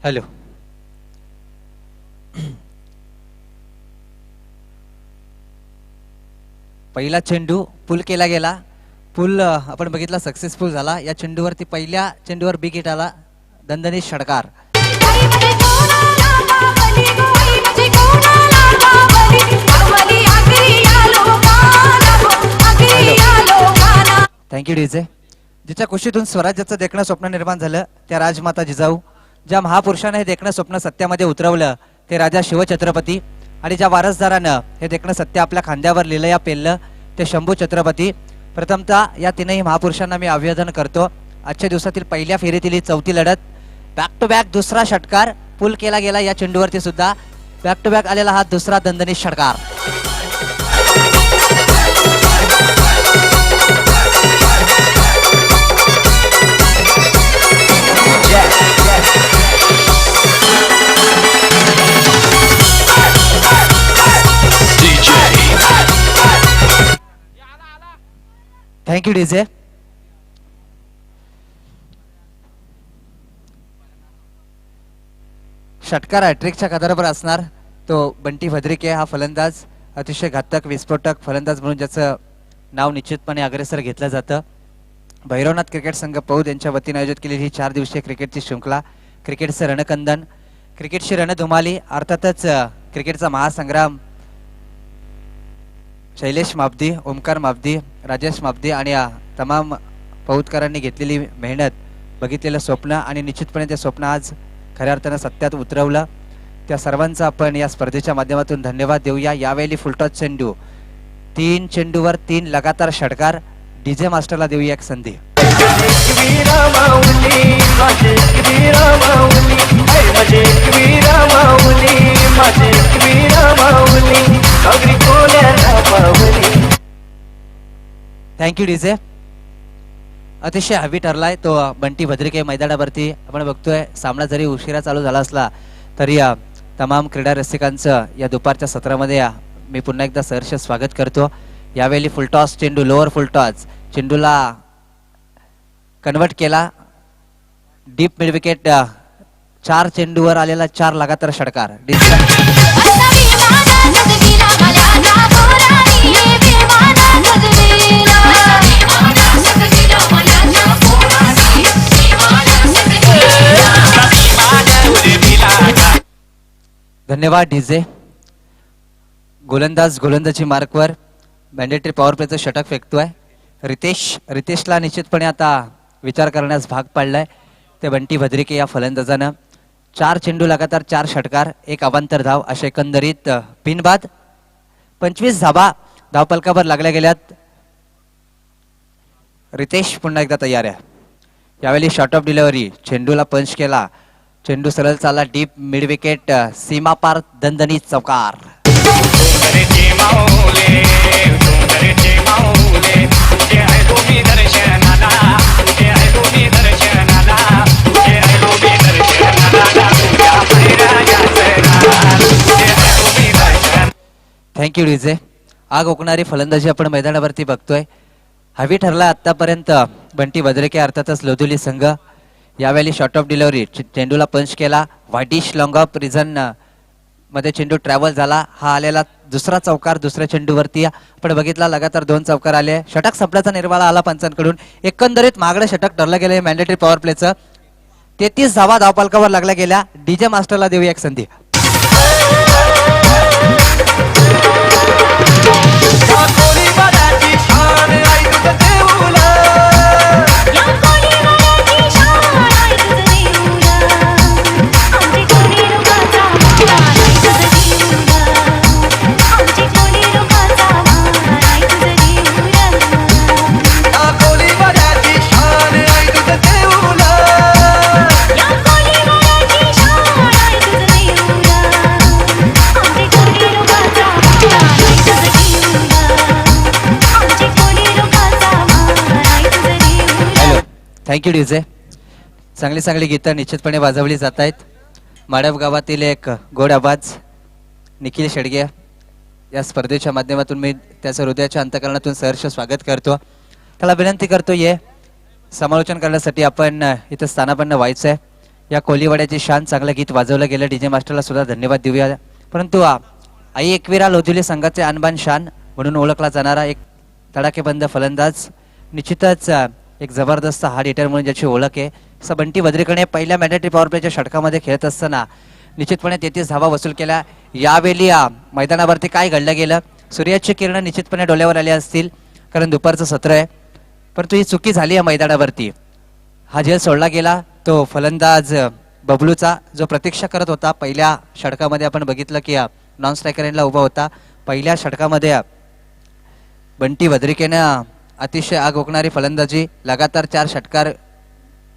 Hello. पहिला चेंडू पुल केला गेला. पुल आपण बघितला सक्सेसफुल झाला. या चेंडूवरती पहिल्या चेंडूवर बिग हिट आला. दणदणीत षटकार. Thank you DJ. जिच्या कुशीतून स्वराज्याचं देखणं स्वप्न निर्माण झालं त्या राजमाता जिजाऊ, ज्या महापुरुषाने हे देखणं स्वप्न सत्यामध्ये उतरवलं ते राजा शिवछत्रपती, आणि ज्या वारसदारानं हे देखणं सत्य आपल्या खांद्यावर लिहिलं या पेललं ते शंभू छत्रपती. प्रथमतः या तीनही महापुरुषांना मी अभिवादन करतो. आजच्या दिवसातील पहिल्या फेरीतील ही चौथी लढत. बॅक टू बॅक दुसरा षटकार पुल केला गेला. या चेंडूवरती सुद्धा बॅक टू बॅक आलेला हा दुसरा दणदणीत षटकार. Thank you DJ. षटकार हॅट्रिकच्या कदारावर असणार तो बंटी भद्रिके हा फलंदाज, अतिशय घातक विस्फोटक फलंदाज म्हणून ज्याचं नाव निश्चितपणे अग्रेसर घेतलं जातं. भैरवनाथ क्रिकेट संघ पौद यांच्या वतीने आयोजित केलेली ही 4 दिवसीय क्रिकेटची शृंखला, क्रिकेटचं रणकंदन, क्रिकेटची रणधुमाली, अर्थातच क्रिकेटचा महासंग्राम. शैलेश मापदी, ओमकार मापदी, राजेश मापदी आणि तमाम पौदकरांनी घेतलेली मेहनत, बघितलेलं स्वप्न आणि निश्चितपणे ते स्वप्न आज खऱ्या अर्थानं सत्यात उतरवलं. त्या सर्वांचा आपण या स्पर्धेच्या माध्यमातून धन्यवाद देऊया. यावेळी फुलटॉस चेंडू, 3 चेंडूवर 3 लगातार षटकार. डीजे मास्टरला देऊया एक संधी. Thank you DJ. अतिशय हवी ठरलाय तो बंटी भद्रिके मैदानावरती. आपण बघतोय सामना जरी उशिरा चालू झाला असला तरी तमाम क्रीडा रसिकांचं या दुपारच्या सत्रामध्ये मी पुन्हा एकदा सहर्ष स्वागत करतो. यावेळी फुलटॉस चेंडू, लोअर फुलटॉस चेंडूला कन्वर्ट केला. Deep mid wicket. 4 चेंडूवर आलेला 4 लगातार षटकार. धन्यवाद डीजे. गोलंदाज गोलंदाजी मार्कवर मॅन्डेटरी पॉवर प्लेचं षटक फेकतोय रितेशला निश्चितपणे आता विचार करण्यास भाग पाडलाय. ते बंटी भद्रिके या फलंदाजानं 4 चेंडू लगातार 4 षटकार, 1 अवांतर धाव, अशा एकंदरीत बिनबाद 25 धाबा धावपलकावर लागल्या गेल्यात. रितेश पुन्हा एकदा तयार आहे. यावेळी शॉर्ट ऑफ डिलिव्हरी, चेंडूला पंच केला, चेंडू सरळ चालला डीप मिड विकेट, सीमा पार दणदणीत चौकार. Thank you DJ. आग ओकणारी फलंदाजी आपण मैदानावरती बघतोय. हवी ठरला आतापर्यंत बंटी भद्रिके अर्थातच लोधुली संघ. यावेळी शॉर्ट ऑफ डिलिव्हरी, चेंडूला पंच केला, वाईडिश लॉंग ऑफ रिझन मध्ये चेंडू ट्रॅव्हल झाला. हा आलेला दुसरा चौकार. दुसऱ्या चेंडूवरती आपण बघितला लगातार 2 चौकार आले. षटक संपल्याचा निर्वाळा आला पंचांकडून. एकंदरीत मागडं षटक ठरलं गेलं मॅन्डेटरी पॉवर प्लेचं. 33 धावा धावपालकावर लागल्या गेल्या. डीजे मास्टरला देऊया एक संधी. Thank you DJ. चांगली चांगली गीतं निश्चितपणे वाजवली जात आहेत. माडप गावातील एक गोड आवाज निखिल शेडगे या स्पर्धेच्या माध्यमातून मी त्याचं हृदयाच्या अंतःकरणातून सहर्ष स्वागत करतो. त्याला विनंती करतो ये समालोचन करण्यासाठी आपण इथं स्थानापन्न व्हायचं आहे. या कोलीवाड्याची शान चांगलं गीत वाजवलं गेलं. डीजे मास्टरला सुद्धा धन्यवाद देऊया. परंतु आई एकविरा लोधिवली संघाचे आणबान शान म्हणून ओळखला जाणारा एक तडाखेबंद फलंदाज, निश्चितच एक जबरदस्त हार्ड हिटर म्हणून ज्याची ओळख आहे, असं बंटी बद्रीकडे पहिल्या मॅन्डेटरी पॉवर प्लेच्या षटकामध्ये खेळत असताना निश्चितपणे 33 धावा वसूल केल्या. यावेळी मैदानावरती काय घडलं गेलं, सूर्याची किरण निश्चितपणे डोळ्यावर आली असतील कारण दुपारचं सत्र आहे, परंतु ही चुकी झाली आहे मैदानावरती. हा झेल सोडला गेला तो फलंदाज बबलूचा, जो प्रतीक्षा करत होता. पहिल्या षटकामध्ये आपण बघितलं की नॉन स्ट्रायकर एंडला उभा होता. पहिल्या षटकामध्ये बंटी बद्रिकेनं अतिशय आग ओकणारी फलंदाजी, लगातार 4 षटकार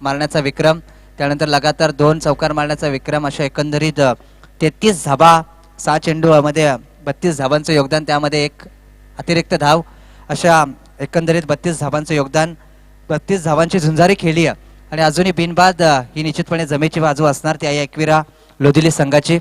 मारण्याचा विक्रम, त्यानंतर लगातार 2 चौकार मारण्याचा विक्रम, अशा एकंदरीत 33 धाबा, 6 चेंडूमध्ये 32 धावांचं योगदान, त्यामध्ये एक अतिरिक्त धाव, अशा एकंदरीत 32 धावांचं योगदान. 32 धावांची झुंजारी खेळली आणि अजूनही बिनबाद ही निश्चितपणे जमेची बाजू असणार ती एकविरा लोधिवली संघाची.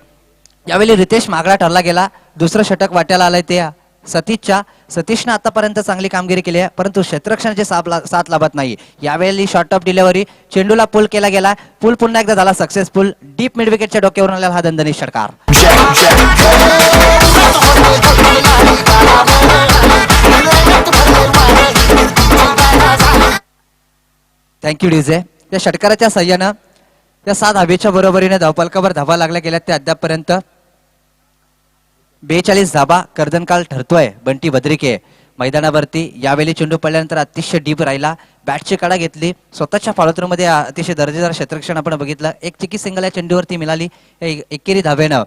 यावेळी रितेश मागळा ठरला गेला. दुसरं षटक वाट्याला आलंय ते सतीशनं आतापर्यंत चांगली कामगिरी केली आहे, परंतु क्षेत्ररक्षणाची साथ लाभत नाही. यावेळी शॉर्ट ऑफ डिलिव्हरी, चेंडूला पुल केला गेला, पुल पुन्हा एकदा झाला सक्सेसफुल. डीप मिड विकेटच्या डोक्यावरून आलेला हा दणदणीत षटकार. Thank you DJ. या षटकाराच्या सहाय्यानं या 7 धावेच्या बरोबरीने धावफलकावर धावा लागल्या गेल्या ते अद्यापपर्यंत 42 धाबा कर्दनकाळ ठरतोय बंटी बद्रिके मैदानावरती. यावेळी चेंडू पडल्यानंतर अतिशय डीप राहिला, बॅटची कडा घेतली, स्वतःच्या फॉलोथ्रोमध्ये अतिशय दर्जेदार क्षेत्ररक्षण आपण बघितलं. एक चिकी सिंगल या चेंडूवरती मिळाली. एकेरी धावेनं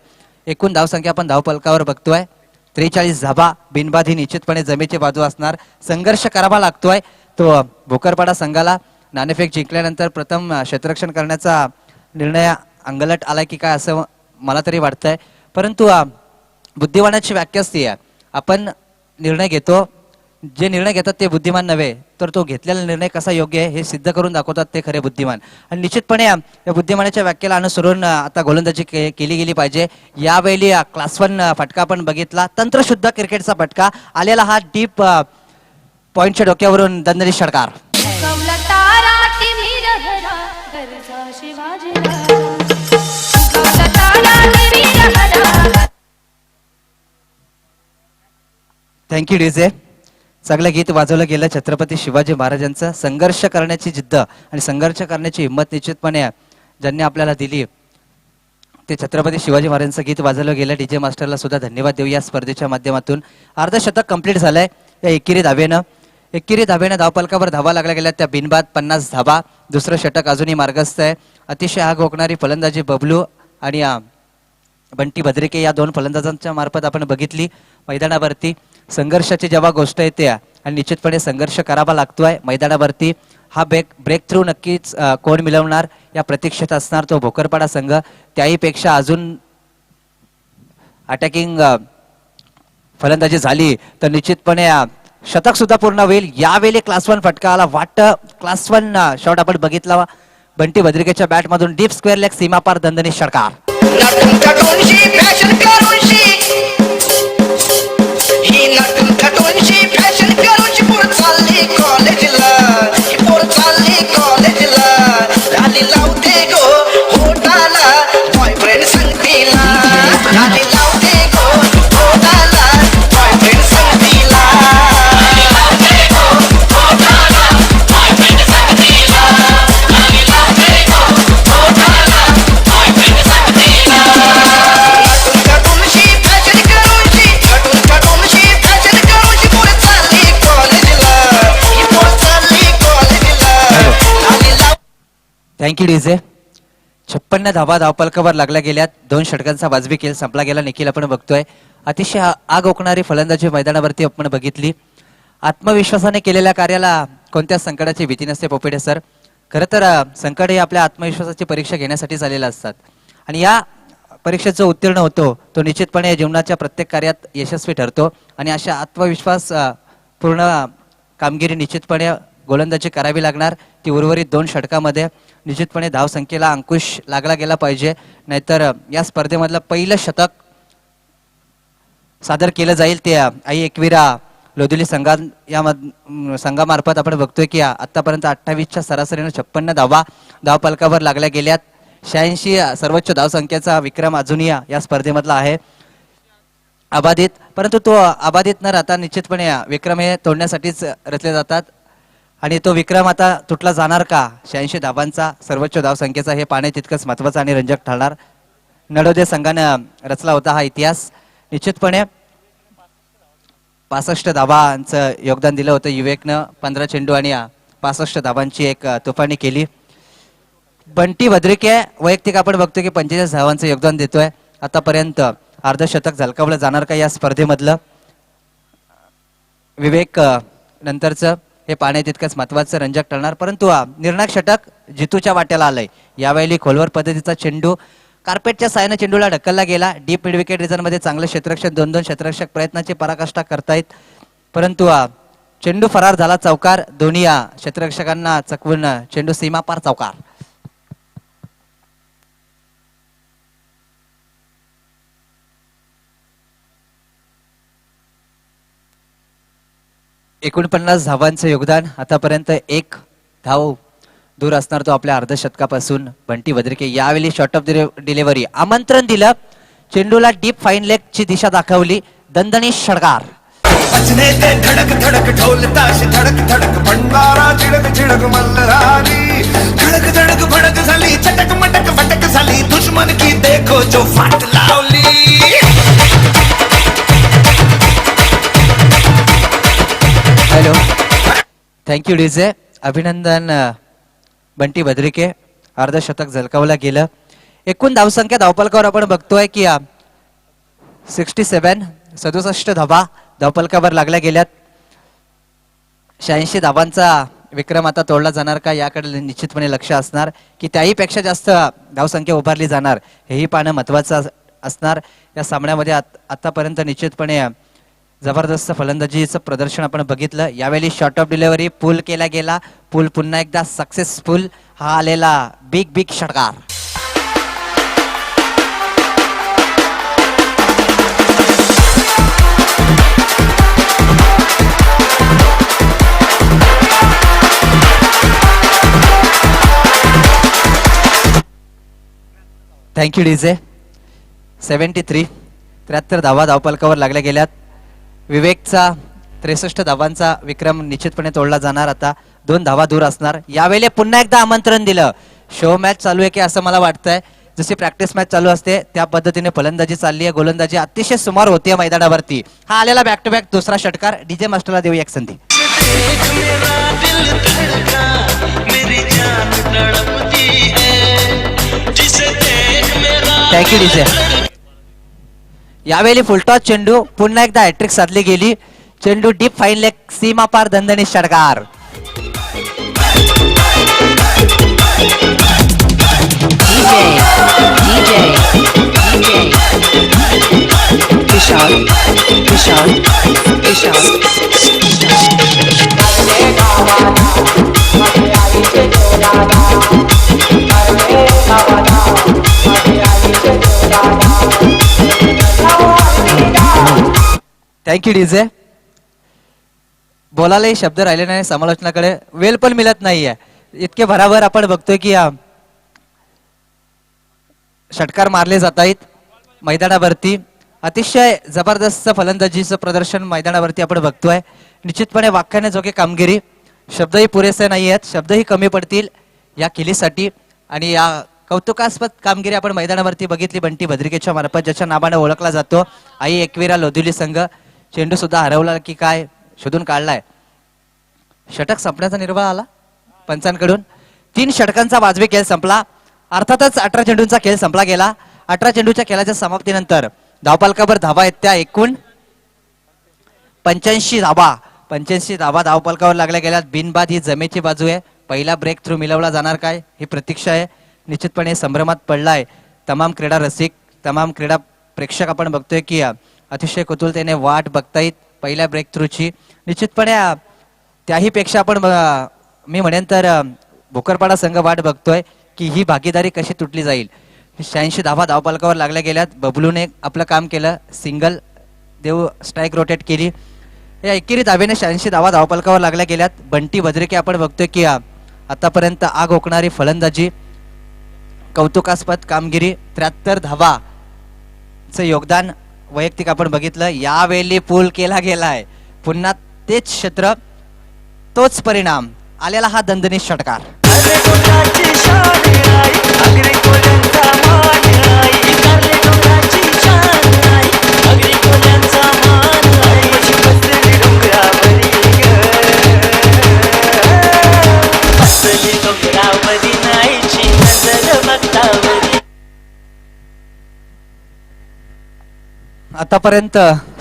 एकूण धावसंख्या आपण धावफलकावर बघतोय 43 धाबा. बिनबाद ही निश्चितपणे जमेची बाजू असणार. संघर्ष करावा लागतोय तो भोकरपाडा संघाला. नाणेफेक जिंकल्यानंतर प्रथम क्षेत्ररक्षण करण्याचा निर्णय अंगलट आलाय की काय असं मला तरी वाटतंय, परंतु बुद्धिमानाची व्याख्या असते, आपण निर्णय घेतो, जे निर्णय घेतात ते बुद्धिमान नव्हे, तर तो घेतलेला निर्णय कसा योग्य आहे हे सिद्ध करून दाखवतात ते खरे बुद्धिमान. आणि निश्चितपणे या बुद्धिमानाच्या व्याख्येला अनुसरून आता गोलंदाजी केली गेली पाहिजे. यावेळी क्लास 1 फटका आपण बघितला, तंत्रशुद्ध क्रिकेटचा फटका आलेला, हा डीप पॉइंटच्या डोक्यावरून दणदणीत षटकार. Thank you DJ. चांगलं गीत वाजवलं गेलं छत्रपती शिवाजी महाराजांचं. संघर्ष करण्याची जिद्द आणि संघर्ष करण्याची हिंमत निश्चितपणे ज्यांनी आपल्याला दिली ते छत्रपती शिवाजी महाराजांचं गीत वाजवलं गेलं. डीजे मास्टरला सुद्धा धन्यवाद देऊ या स्पर्धेच्या माध्यमातून. अर्धशतक कंप्लीट झालंय या एकेरी धावेनं धावफलकावर धावा लागल्या गेल्या त्या बिनबाद 50 धाबा. दुसरं षटक अजूनही मार्गस्थ आहे. अतिशय आग ओकणारी फलंदाजी बबलू आणि बंटी बद्रिके या 2 फलंदाजांच्या मार्फत आपण बघितली मैदानावरती. संघर्षाची जेव्हा गोष्ट येते आणि निश्चितपणे संघर्ष करावा लागतोय मैदानावरती, हा ब्रेक थ्रू नक्कीच कोण मिळवणार या प्रतीक्षेत असणार तो भोकरपाडा संघ. त्याहीपेक्षा अजून अटॅकिंग फलंदाजी झाली तर निश्चितपणे शतक सुद्धा पूर्ण होईल. यावेळी क्लास 1 फटका आला, वाटतं क्लास 1 शॉट आपण बघितला बंटी बद्रिकेच्या बॅट मधून. डीप स्क्वेअर लेग सीमापार दणदणीत षटकार. Thank you DJ. 56 धावा धावफलकावर लागल्या गेल्यात. 2 षटकांचा वाजवी खेळ संपला गेला. निखिल आपण बघतोय अतिशय आग ओकणारी फलंदाजी मैदानावरती आपण बघितली. आत्मविश्वासाने केलेल्या कार्याला कोणत्या संकटाची भीती नसते पोपेडे सर. खरं तर संकट हे आपल्या आत्मविश्वासाची परीक्षा घेण्यासाठी आलेले असतात आणि या परीक्षेत जो उत्तीर्ण होतो तो निश्चितपणे जीवनाच्या प्रत्येक कार्यात यशस्वी ठरतो. आणि अशा आत्मविश्वास पूर्ण कामगिरी निश्चितपणे गोलंदाजी करावी लागणार. ती उर्वरित 2 षटकामध्ये निश्चितपणे धावसंख्येला अंकुश लागला गेला पाहिजे, नाहीतर या स्पर्धेमधलं पहिलं शतक सादर केलं जाईल ते आई एकविरा लोधिवली संघामार्फत आपण बघतोय की आतापर्यंत 28च्या सरासरीने 56 धावा धावफलकावर लागल्या गेल्यात. 86 सर्वोच्च धावसंख्येचा विक्रम अजूनही या स्पर्धेमधला आहे अबाधित, परंतु तो अबाधित न राहता निश्चितपणे विक्रम हे तोडण्यासाठीच रचले जातात आणि तो विक्रम आता तुटला जाणार का? 86 धावांचा सर्वोच्च धावसंख्येचा हे पाहणे तितकंच महत्त्वाचं आणि रंजक ठरणार. नडोदे संघानं रचला होता हा इतिहास. निश्चितपणे 65 धावांचं योगदान दिलं होतं युवेकनं. 15 चेंडू आणि 65 धावांची एक तुफानी केली. बंटी भद्रिके वैयक्तिक आपण बघतो की 45 धावांचं योगदान देतोय. आतापर्यंत अर्धशतक झलकावलं जाणार का या स्पर्धेमधलं? विवेक नंतरचं हे पाहणे तितकंच महत्त्वाचं रंजक ठरणार. परंतु निर्णायक षटक जितूच्या वाट्याला आलंय. यावेळी खोलवर पद्धतीचा चेंडू कार्पेटच्या साहाय्याने चेंडूला ढकलला गेला. डीप मिड विकेट रिझनमध्ये चांगलं क्षेत्ररक्षण, 2-2 क्षेत्ररक्षक प्रयत्नाची पराकाष्ठा करतायत, परंतु चेंडू फरार झाला चौकार. दोन्ही क्षेत्ररक्षकांना चकवून चेंडू सीमा पार चौकार. 49 धावांचं योगदान. आतापर्यंत एक धाव दूर असणार तो आपल्या अर्धशतकापासून. बंटी भद्रिके यावेळी शॉर्ट ऑफ डिलिव्हरी आमंत्रण दिलं. चेंडूला डीप फाईन लेग ची दिशा दाखवली. दणदणीत षटकार. धडक धडक ढोल ताश धडक धडक भंडारा चिडक चिडक मल्हारी धडक धडक भडक झाली चटक मटक फटक झाली दुश्मन की देखो जो फाट लावली. Hello, thank you DJ. अभिनंदन बंटी भद्रिके. अर्धशतक झलकावलं गेलं. एकूण धावसंख्या धावपलकावर आपण बघतोय की 67 धावा धावपलकावर लागल्या गेल्यात. 86 धावांचा विक्रम आता तोडला जाणार का याकडे निश्चितपणे लक्ष असणार की त्याही पेक्षा जास्त धावसंख्या उभारली जाणार हेही पाहणं महत्त्वाचं असणार. या सामन्यामध्ये आतापर्यंत निश्चितपणे जबरदस्त फलंदाजीचं प्रदर्शन आपण बघितलं. यावेळी शॉर्ट ऑफ डिलिव्हरी पूल केला गेला. पूल पुन्हा एकदा सक्सेसफुल. हा आलेला बिग बिग षटकार. Thank you DJ. 73 धावा धावपलकावर लागल्या गेल्यात. विवेकचा 63 धावांचा विक्रम निश्चितपणे तोडला जाणार. आता 2 धावा दूर असणार. यावेळी पुन्हा एकदा आमंत्रण दिलं. शो मॅच चालू आहे की असं मला वाटतंय. जशी प्रॅक्टिस मॅच चालू असते त्या पद्धतीने फलंदाजी चालली आहे. गोलंदाजी अतिशय सुमार होती मैदानावरती. हा आलेला बॅक टू बॅक दुसरा षटकार. डीजे मास्टरला देऊ एक संधी. Thank you DJ. यावेळी फुलटॉस चेंडू पुन्हा एकदा हॅट्रिक साधली गेली. चेंडू डीप फाईन लेग सीमा पार दणदणीत षटकार. Thank you DJ. बोलायलाही शब्द राहिले नाही. समालोचनाकडे वेळ पण मिळत नाहीये. इतके भराभर आपण बघतोय की षटकार मारले जात आहेत मैदानावरती. अतिशय जबरदस्त फलंदाजीचं प्रदर्शन मैदानावरती आपण बघतोय. निश्चितपणे वाख्याने जोगे कामगिरी. शब्दही पुरेसे नाही आहेत. शब्दही कमी पडतील या केलीसाठी. आणि या कौतुकास्पद कामगिरी आपण मैदानावरती बघितली बंटी भद्रिकेच्या मार्फत, ज्याच्या नावाने ओळखला जातो आई एकविरा लोधुली संघ. चेंडू सुद्धा हरवला की काय शोधून काढलाय. षटक संपण्याचा निर्वाह आला पंचांकडून. 3 षटकांचा वाजवी खेळ संपला. अर्थातच 18 चेंडूंचा खेळ संपला गेला. 18 चेंडूच्या खेळाच्या समाप्तीनंतर धावपालकावर धावा आहेत त्या एकूण 85 धावा. 85 धावा धावपालकावर लागल्या गेल्यात. बिनबाद ही जमेची बाजू आहे. पहिला ब्रेक थ्रू मिळवला जाणार काय ही प्रतीक्षा आहे. निश्चितपणे संभ्रमात पडलाय तमाम क्रीडा रसिक, तमाम क्रीडा प्रेक्षक. आपण बघतोय की अतिशय कुतूहलतेने वाट बघतायत पहिल्या ब्रेक थ्रूची. निश्चितपणे त्याही पेक्षा आपण मी म्हणेन तर भोकरपाडा संघ वाट बघतोय की ही भागीदारी कशी तुटली जाईल. 86 धावा धावपालकावर लागल्या गेल्यात. बबलूने आपलं काम केलं. सिंगल देव स्ट्राईक रोटेट केली. या एकेरी धावेने 86 धावा धावपालकावर लागल्या गेल्यात. बंटी भद्रिके आपण बघतोय की आतापर्यंत आग ओकणारी फलंदाजी कौतुकास्पद कामगिरी, 73 धावाचं योगदान वैयक्तिक आपण बघितलं. यावेळी पूल केला गेलाय, पुन्हा तेच क्षेत्र, तोच परिणाम, आलेला हा दणदणीत षटकार. आतापर्यंत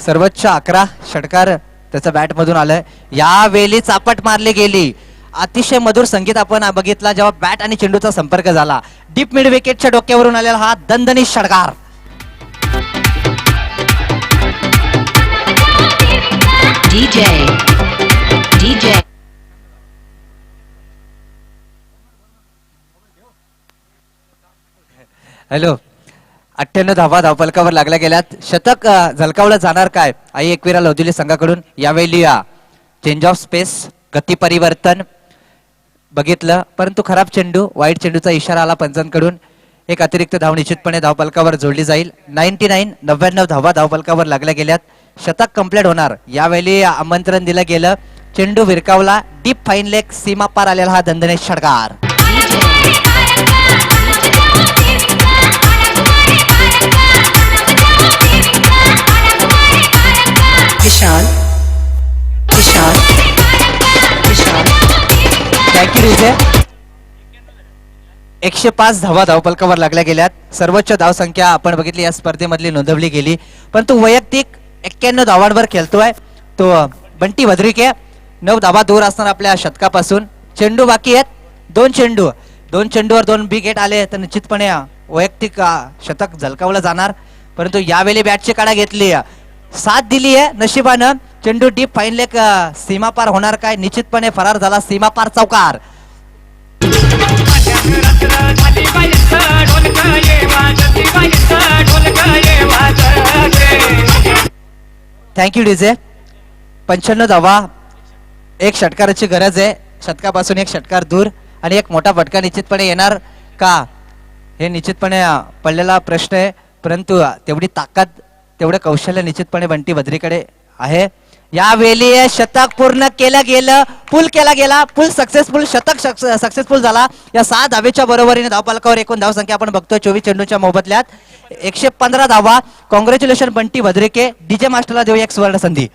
सर्वोच्च 11 षटकार त्याच्या बॅट मधून आलंय. यावेळी चापट मारली गेली. अतिशय मधुर संगीत आपण बघितला जेव्हा बॅट आणि चेंडूचा संपर्क झाला. डीप मिड विकेटच्या डोक्यावरून आलेला हा दणदणीत षटकार. DJ हॅलो, 98 धावा धावफलकावर लागल्या गेल्यात. शतक झलकावलं जाणार काय आई एकविरा लोधिवली संघाकडून. यावेळी चेंज ऑफ स्पेस, गती परिवर्तन बघितलं, परंतु खराब चेंडू, वाईट चेंडूचा इशारा आला पंचांकडून. एक अतिरिक्त धाव निश्चितपणे धावफलकावर जोडली जाईल. 99 धावा धावफलकावर लागल्या गेल्यात. शतक कंप्लीट होणार. यावेळी आमंत्रण दिलं गेलं, चेंडू विरकावला, डीप फाईन लेग, सीमा पार आलेला हा दणदणीत षटकार. Thank you DJ. 105 धावा धावफलकावर लागल्या गेल्यात. सर्वोच्च धावसंख्या आपण बघितली या स्पर्धेमधली नोंदवली गेली, परंतु वैयक्तिक 91 धावांवर खेळतोय तो बंटी भद्रिके. 9 धावा दूर असणार आपल्या शतकापासून. चेंडू बाकी आहेत, 2 चेंडूवर 2 विकेट आले तर निश्चितपणे वैयक्तिक शतक झलकावलं जाणार. परंतु यावेळी बॅटची काढा घेतली, साथ दिली आहे नशिबानं. चेंडू डीप फाईन लेग, सीमा पार होणार काय? निश्चितपणे फरार झाला, सीमा पार चौकार. Thank you DJ. 95 धावा, एक षटकाराची गरज आहे. शतकापासून एक षटकार दूर आणि एक मोठा फटका निश्चितपणे येणार का, हे निश्चितपणे पडलेला प्रश्न आहे. परंतु तेवढी ताकद, तेवढं कौशल्य निश्चितपणे बंटी भद्रीकडे आहे. यावेळी शतक पूर्ण केलं गेलं, पूल केला गेला, पूल सक्सेसफुल, शतक सक्सेसफुल झाला. या 6 धावेच्या बरोबरीने धावफलकावर एकूण धावसंख्या आपण बघतोय 24 चेंडूच्या मोबदल्यात 115 धावा. कॉंग्रॅच्युलेशन बंटी भद्रिके. डीजे मास्टरला देऊ एक सुवर्ण संधी.